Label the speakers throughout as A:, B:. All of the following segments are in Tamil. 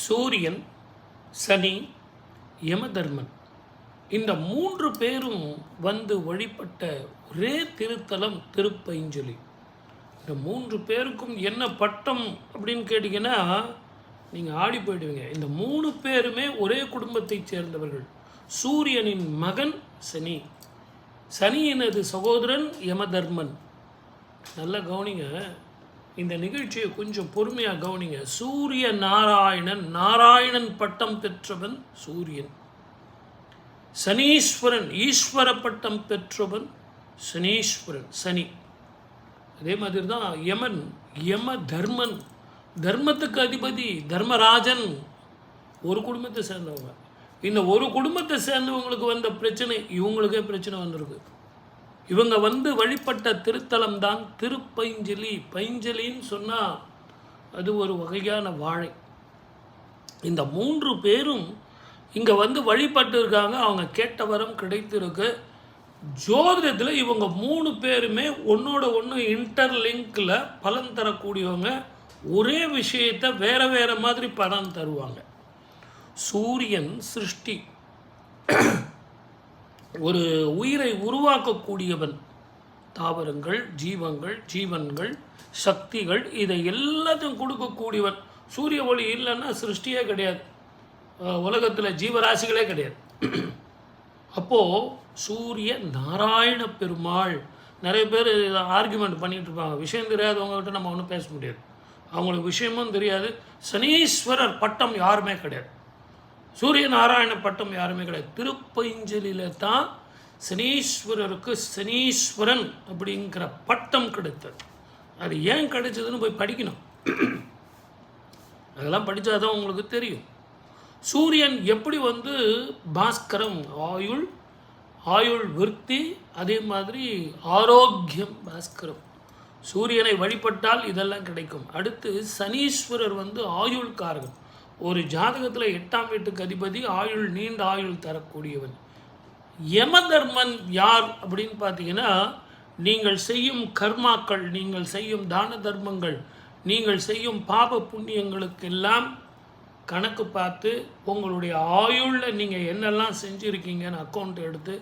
A: சூரியன், சனி, யமதர்மன் இந்த 3 பேரும் வந்து வழிபட்ட ஒரே திருத்தலம் திருப்பைஞ்சொலி. இந்த 3 பேருக்கும் என்ன பட்டம் அப்படின்னு கேட்டிங்கன்னா நீங்கள் ஆடி போயிடுவீங்க. இந்த 3 பேருமே ஒரே குடும்பத்தைச் சேர்ந்தவர்கள். சூரியனின் மகன் சனி, சனியினது சகோதரன் யமதர்மன். நல்லா கவனிங்க, இந்த நிகழ்ச்சியை கொஞ்சம் பொறுமையாக கவனிங்க. சூரிய நாராயணன், நாராயணன் பட்டம் பெற்றவன் சூரியன். சனீஸ்வரன், ஈஸ்வர பட்டம் பெற்றவன் சனீஸ்வரன், சனி. அதே மாதிரி தான் யமன், யம தர்மன், தர்மத்துக்கு அதிபதி தர்மராஜன். ஒரு குடும்பத்தை சேர்ந்தவங்க. இந்த ஒரு குடும்பத்தை சேர்ந்தவங்களுக்கு வந்த பிரச்சனை இவங்களுக்கே பிரச்சனை வந்திருக்கு. இவங்க வந்து வழிபட்ட திருத்தலம் தான் திருப்பைஞ்சலி. பைஞ்சலின்னு சொன்னால் அது ஒரு வகையான வாழை. இந்த 3 பேரும் இங்கே வந்து வழிபட்டு இருக்காங்க. அவங்க கேட்ட வரம் கிடைத்திருக்கு. ஜோதிடத்தில் இவங்க 3 பேருமே ஒன்றோட ஒன்று இன்டர்லிங்கில் பலன் தரக்கூடியவங்க. ஒரே விஷயத்தை வேறு வேறு மாதிரி பலன் தருவாங்க. சூரியன் சிருஷ்டி, ஒரு உயிரை உருவாக்கக்கூடியவன். தாவரங்கள், ஜீவன்கள், சக்திகள் இதை எல்லாத்தையும் கொடுக்கக்கூடியவன். சூரிய ஒளி இல்லைன்னா சிருஷ்டியே கிடையாது, உலகத்தில் ஜீவராசிகளே கிடையாது. அப்போது சூரிய நாராயண பெருமாள். நிறைய பேர் ஆர்கியூமெண்ட் பண்ணிகிட்டு இருப்பாங்க. விஷயம் தெரியாதவங்ககிட்ட நம்ம ஒன்றும் பேச முடியாது. அவங்களுக்கு விஷயமும் தெரியாது. சனீஸ்வரர் பட்டம் யாருமே கிடையாது. சூரிய நாராயண பட்டம் யாருமே கிடையாது. திருப்பைஞ்சலியில் தான் சனீஸ்வரருக்கு சனீஸ்வரன் அப்படிங்கிற பட்டம் கிடைத்தது. அது ஏன் கிடைச்சதுன்னு போய் படிக்கணும். அதெல்லாம் படித்தாதான் உங்களுக்கு தெரியும். சூரியன் எப்படி வந்து பாஸ்கரம், ஆயுள் விருத்தி, அதே மாதிரி ஆரோக்கியம் பாஸ்கரம். சூரியனை வழிபட்டால் இதெல்லாம் கிடைக்கும். அடுத்து சனீஸ்வரர் வந்து ஆயுள்காரகன். ஒரு ஜாதகத்தில் 8ஆம் வீட்டுக்கு அதிபதி, ஆயுள், நீண்ட ஆயுள் தரக்கூடியவன். யமதர்மன் யார் அப்படின்னு பார்த்தீங்கன்னா, நீங்கள் செய்யும் கர்மாக்கள், நீங்கள் செய்யும் தான தர்மங்கள், நீங்கள் செய்யும் பாப புண்ணியங்களுக்கெல்லாம் கணக்கு பார்த்து உங்களுடைய ஆயுளில் நீங்கள் என்னெல்லாம் செஞ்சுருக்கீங்கன்னு அக்கௌண்ட் எடுத்து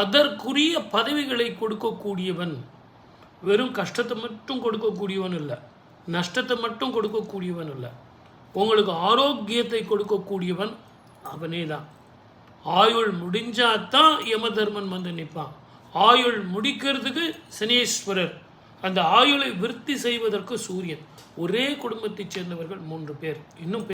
A: அதற்குரிய பதவிகளை கொடுக்கக்கூடியவன். வெறும் கஷ்டத்தை மட்டும் கொடுக்கக்கூடியவன் இல்லை, நஷ்டத்தை மட்டும் கொடுக்கக்கூடியவன் இல்லை, உங்களுக்கு ஆரோக்கியத்தை கொடுக்கக்கூடியவன் அவனே தான். ஆயுள் முடிஞ்சாதான் யமதர்மன் வந்து நிற்பான். ஆயுள் முடிக்கிறதுக்கு சனீஸ்வரர், அந்த ஆயுளை விருத்தி செய்வதற்கு சூரியன். ஒரே குடும்பத்தைச் சேர்ந்தவர்கள் 3 பேர். இன்னும்